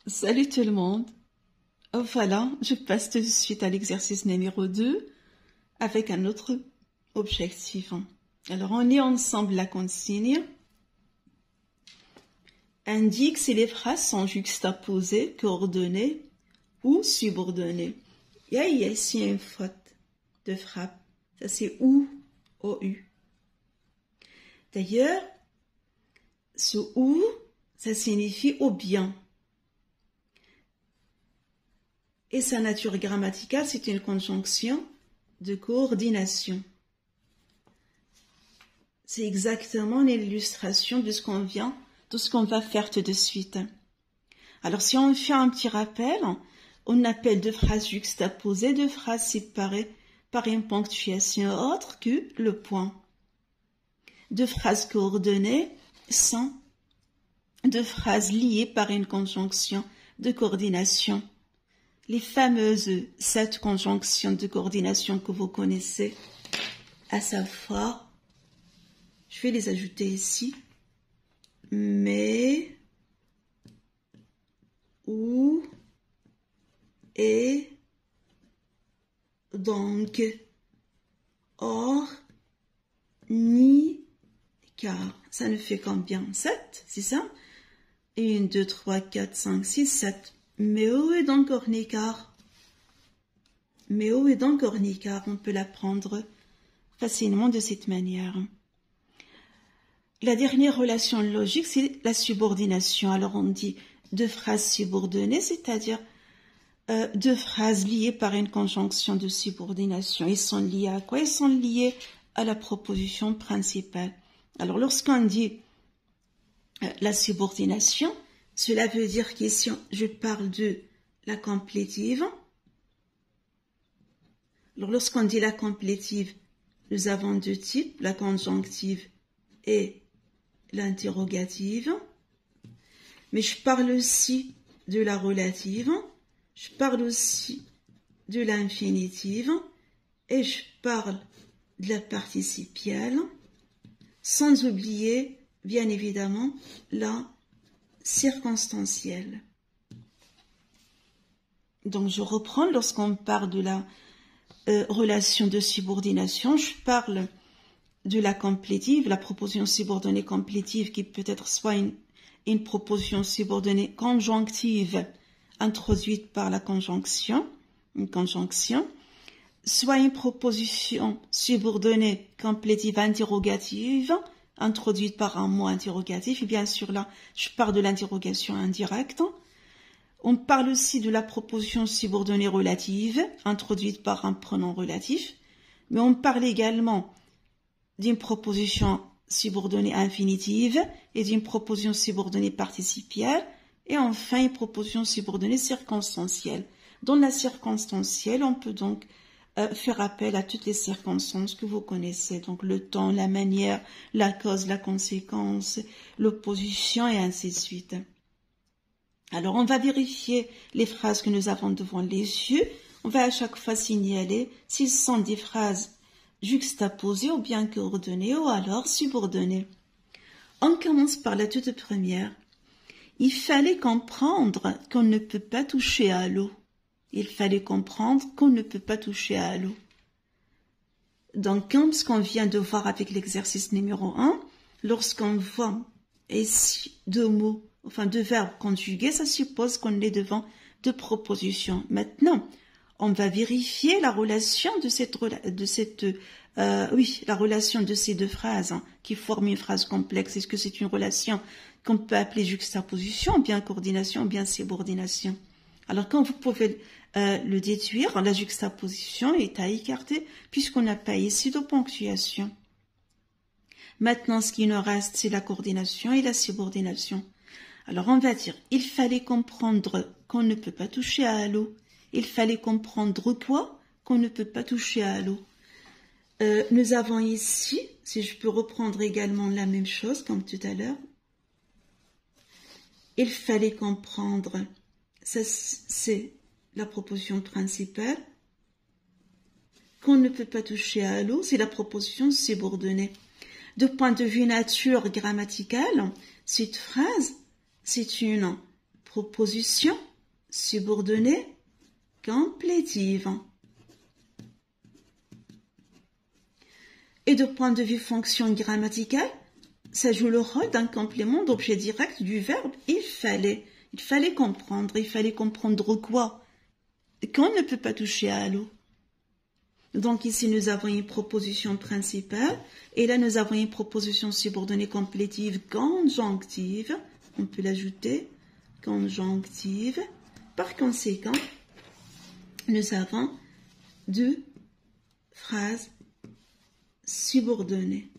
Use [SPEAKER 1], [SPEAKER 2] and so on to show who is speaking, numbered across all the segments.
[SPEAKER 1] Salut tout le monde. Voilà, je passe tout de suite à l'exercice numéro 2 avec un autre objectif. Alors, on lit ensemble la consigne. Indique si les phrases sont juxtaposées, coordonnées ou subordonnées. Il y a ici une faute de frappe. Ça, c'est OU, O-U. D'ailleurs, ce OU, ça signifie au bien. Et sa nature grammaticale, c'est une conjonction de coordination. C'est exactement l'illustration de ce qu'on va faire tout de suite. Alors, si on fait un petit rappel, on appelle deux phrases juxtaposées, deux phrases séparées par une ponctuation autre que le point. Deux phrases coordonnées sont deux phrases liées par une conjonction de coordination. Les fameuses 7 conjonctions de coordination que vous connaissez, à savoir, je vais les ajouter ici, mais, ou, et, donc, or, ni, car. Ça ne fait combien? 7, c'est ça? 1, 2, 3, 4, 5, 6, 7. Mais où est donc ornicar? Mais où est donc ornicar? On peut l'apprendre facilement de cette manière. La dernière relation logique, c'est la subordination. Alors on dit deux phrases subordonnées, c'est-à-dire deux phrases liées par une conjonction de subordination. Ils sont liés à quoi? Ils sont liés à la proposition principale. Alors lorsqu'on dit la subordination, cela veut dire qu'ici, je parle de la complétive. Alors, lorsqu'on dit la complétive, nous avons deux types, la conjonctive et l'interrogative. Mais je parle aussi de la relative, je parle aussi de l'infinitive et je parle de la participiale, sans oublier, bien évidemment, la circonstancielle. Donc je reprends, lorsqu'on parle de la relation de subordination, je parle de la complétive, la proposition subordonnée complétive qui peut être soit une proposition subordonnée conjonctive introduite par la conjonction, une conjonction, soit une proposition subordonnée complétive interrogative introduite par un mot interrogatif, et bien sûr là, je parle de l'interrogation indirecte. On parle aussi de la proposition subordonnée relative, introduite par un pronom relatif, mais on parle également d'une proposition subordonnée infinitive et d'une proposition subordonnée participiale, et enfin une proposition subordonnée circonstancielle. Dans la circonstancielle, on peut donc faire appel à toutes les circonstances que vous connaissez, donc le temps, la manière, la cause, la conséquence, l'opposition et ainsi de suite. Alors, on va vérifier les phrases que nous avons devant les yeux. On va à chaque fois signaler si ce sont des phrases juxtaposées ou bien coordonnées ou alors subordonnées. On commence par la toute première. Il fallait comprendre qu'on ne peut pas toucher à l'eau. Il fallait comprendre qu'on ne peut pas toucher à l'eau. Donc, comme ce qu'on vient de voir avec l'exercice numéro 1, lorsqu'on voit ici deux mots, enfin deux verbes conjugués, ça suppose qu'on est devant deux propositions. Maintenant, on va vérifier la relation la relation de ces deux phrases qui forment une phrase complexe. Est-ce que c'est une relation qu'on peut appeler juxtaposition, bien coordination, bien subordination? Alors, quand vous pouvez le déduire, la juxtaposition est à écarter puisqu'on n'a pas ici de ponctuation. Maintenant, ce qui nous reste, c'est la coordination et la subordination. Alors, on va dire, il fallait comprendre qu'on ne peut pas toucher à l'eau. Il fallait comprendre quoi? Qu'on ne peut pas toucher à l'eau. Nous avons ici, si je peux reprendre également la même chose comme tout à l'heure, il fallait comprendre, ça c'est la proposition principale, qu'on ne peut pas toucher à l'eau, c'est la proposition subordonnée. De point de vue nature grammaticale, cette phrase, c'est une proposition subordonnée complétive. Et de point de vue fonction grammaticale, ça joue le rôle d'un complément d'objet direct du verbe « il fallait ». Il fallait comprendre quoi? Qu'on ne peut pas toucher à l'eau. Donc ici, nous avons une proposition principale, et là, nous avons une proposition subordonnée complétive conjonctive. On peut l'ajouter, conjonctive. Par conséquent, nous avons deux phrases subordonnées.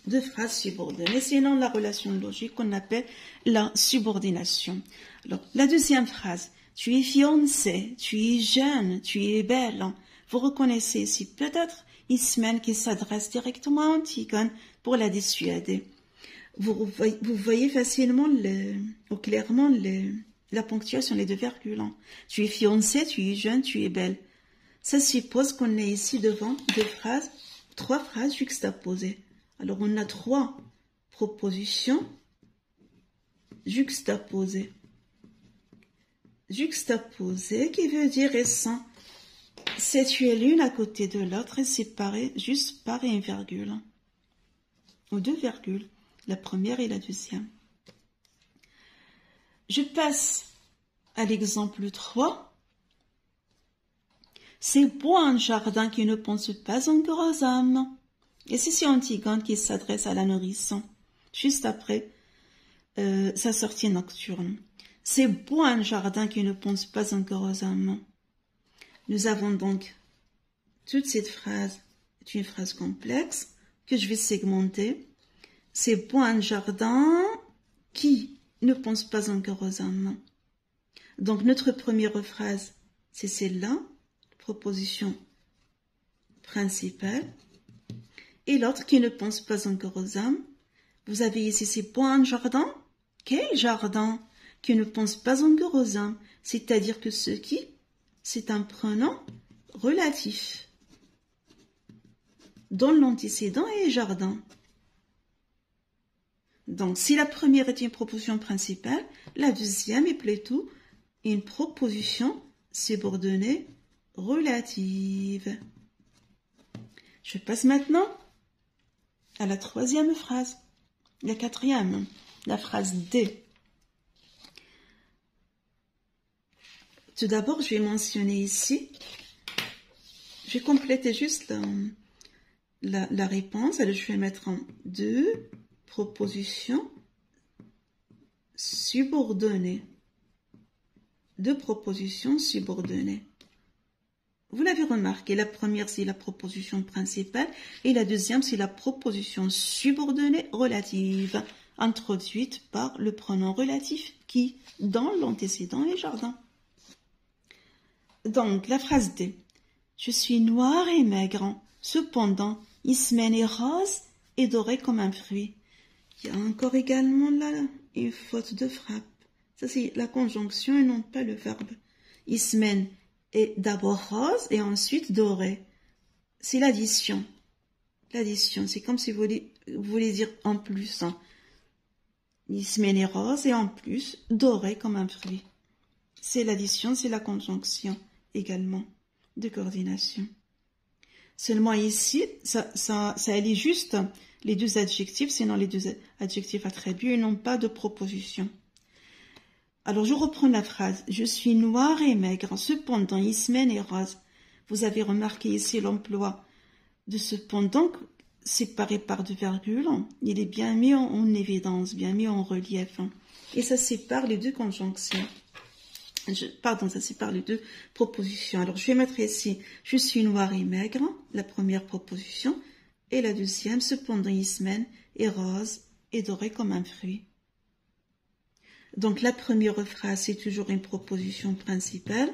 [SPEAKER 1] Deux phrases subordonnées, sinon la relation logique qu'on appelle la subordination. Alors, la deuxième phrase, tu es fiancée, tu es jeune, tu es belle. Vous reconnaissez ici peut-être Ismen qui s'adresse directement à Antigone pour la dissuader. Vous voyez facilement ou clairement la ponctuation, les deux virgules. Tu es fiancée, tu es jeune, tu es belle. Ça suppose qu'on est ici devant trois phrases juxtaposées. Alors, on a trois propositions juxtaposées. Juxtaposées qui veut dire elles sont situées l'une à côté de l'autre et séparées juste par une virgule. Ou deux virgules, la première et la deuxième. Je passe à l'exemple 3. C'est beau un jardin qui ne pense pas encore aux âmes. Et c'est Antigone qui s'adresse à la nourrisson, juste après sa sortie nocturne. C'est beau un jardin qui ne pense pas encore aux amants. Nous avons donc toute cette phrase, c'est une phrase complexe que je vais segmenter. C'est beau un jardin qui ne pense pas encore aux amants. Donc notre première phrase, c'est celle-là, proposition principale. Et l'autre qui ne pense pas encore aux âmes. Vous avez ici, c'est beau un jardin. Quel jardin qui ne pense pas encore aux âmes? C'est-à-dire que ce qui, c'est un pronom relatif. Dont l'antécédent est jardin. Donc, si la première est une proposition principale, la deuxième est plutôt une proposition subordonnée relative. Je passe maintenant à la troisième phrase, la quatrième, la phrase D. Tout d'abord, je vais mentionner ici, je vais compléter juste la réponse. Alors, je vais mettre en deux propositions subordonnées. Deux propositions subordonnées. Vous l'avez remarqué, la première c'est la proposition principale et la deuxième c'est la proposition subordonnée relative, introduite par le pronom relatif qui, dans l'antécédent, est jardin. Donc, la phrase D. Je suis noire et maigre, cependant, Ismène est rose et doré comme un fruit. Il y a encore également là une faute de frappe. Ça c'est la conjonction et non pas le verbe. Ismène est d'abord rose et ensuite doré. C'est l'addition. L'addition, c'est comme si vous voulez dire en plus. Ismène est rose et en plus doré comme un fruit. C'est l'addition, c'est la conjonction également de coordination. Seulement ici, ça allie juste les deux adjectifs, sinon les deux adjectifs attribués n'ont pas de proposition. Alors, je reprends la phrase. Je suis noire et maigre, cependant, Ismène est rose. Vous avez remarqué ici l'emploi de cependant séparé par deux virgules. Il est bien mis en évidence, bien mis en relief. Et ça sépare les deux conjonctions. Ça sépare les deux propositions. Alors, je vais mettre ici, je suis noire et maigre, la première proposition, et la deuxième, cependant, Ismène est rose et doré comme un fruit. Donc, la première phrase, c'est toujours une proposition principale,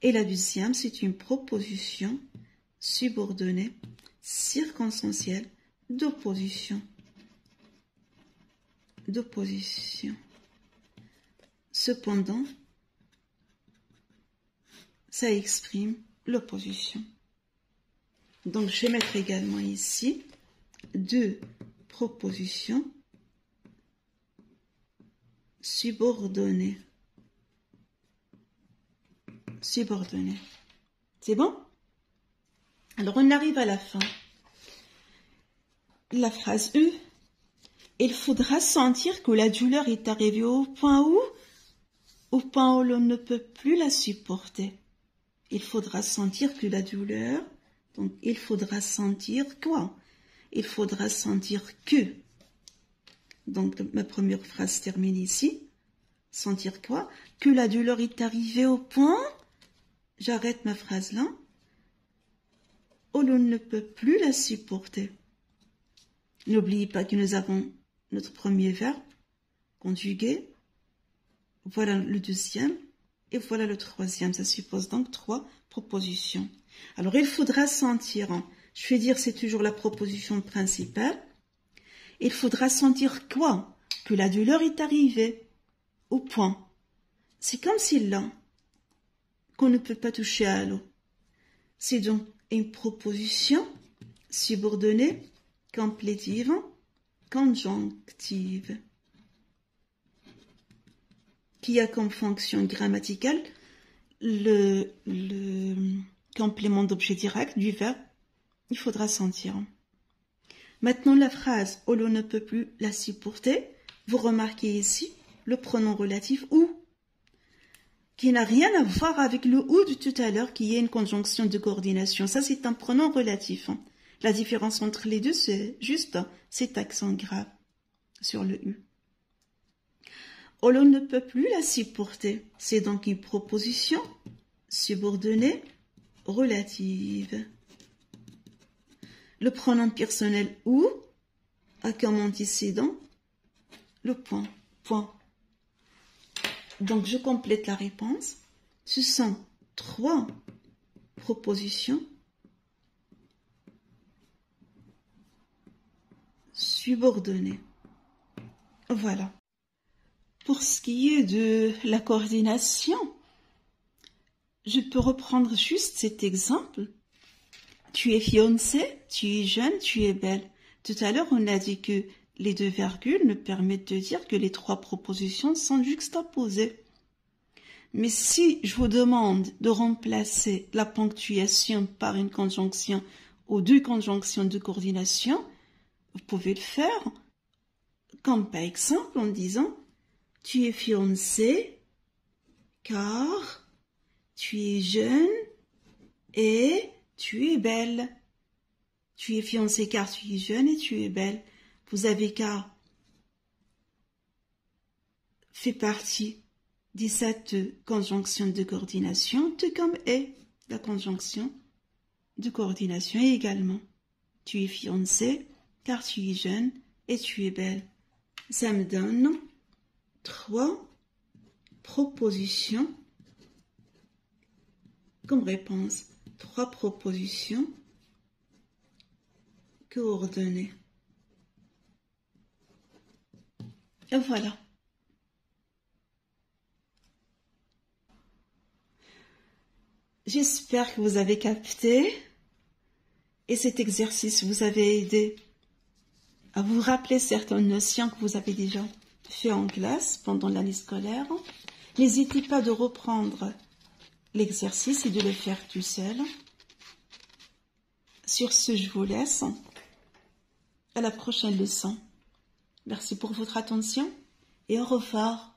[SPEAKER 1] et la deuxième, c'est une proposition subordonnée, circonstancielle, d'opposition. Cependant, ça exprime l'opposition. Donc, je vais mettre également ici deux propositions subordonné. Subordonné. C'est bon? Alors, on arrive à la fin. La phrase U. Il faudra sentir que la douleur est arrivée au point où l'on ne peut plus la supporter. Il faudra sentir que la douleur, donc il faudra sentir quoi? Il faudra sentir que. Donc ma première phrase termine ici. Sentir quoi? Que la douleur est arrivée au point, j'arrête ma phrase là, où l'on ne peut plus la supporter. N'oubliez pas que nous avons notre premier verbe conjugué, voilà le deuxième et voilà le troisième. Ça suppose donc 3 propositions. Alors il faudra sentir, je vais dire c'est toujours la proposition principale, il faudra sentir quoi? Que la douleur est arrivée au point. C'est comme si là, qu'on ne peut pas toucher à l'eau. C'est donc une proposition subordonnée, complétive, conjonctive, qui a comme fonction grammaticale le complément d'objet direct du verbe. Il faudra sentir. Maintenant, la phrase « où l'on ne peut plus la supporter », vous remarquez ici le pronom relatif « ou », qui n'a rien à voir avec le « ou » de tout à l'heure, qui est une conjonction de coordination. Ça, c'est un pronom relatif. La différence entre les deux, c'est juste cet accent grave sur le « u ». Où l'on ne peut plus la supporter. C'est donc une proposition subordonnée relative. Le pronom personnel « ou » a comme antécédent le point. Point. Donc, je complète la réponse. Ce sont 3 propositions subordonnées. Voilà. Pour ce qui est de la coordination, je peux reprendre juste cet exemple. Tu es fiancée, tu es jeune, tu es belle. Tout à l'heure, on a dit que les 2 virgules nous permettent de dire que les 3 propositions sont juxtaposées. Mais si je vous demande de remplacer la ponctuation par une conjonction ou 2 conjonctions de coordination, vous pouvez le faire, comme par exemple en disant « Tu es fiancée car tu es jeune et tu es belle. » Tu es fiancée car tu es jeune et tu es belle. Vous avez qu'à faire partie de cette conjonction de coordination, tout comme est la conjonction de coordination également. Tu es fiancée car tu es jeune et tu es belle. Ça me donne 3 propositions comme réponse. 3 propositions coordonnées. Et voilà. J'espère que vous avez capté et cet exercice vous avez aidé à vous rappeler certaines notions que vous avez déjà fait en classe pendant l'année scolaire. N'hésitez pas de reprendre l'exercice et de le faire tout seul. Sur ce, je vous laisse. À la prochaine leçon. Merci pour votre attention et au revoir.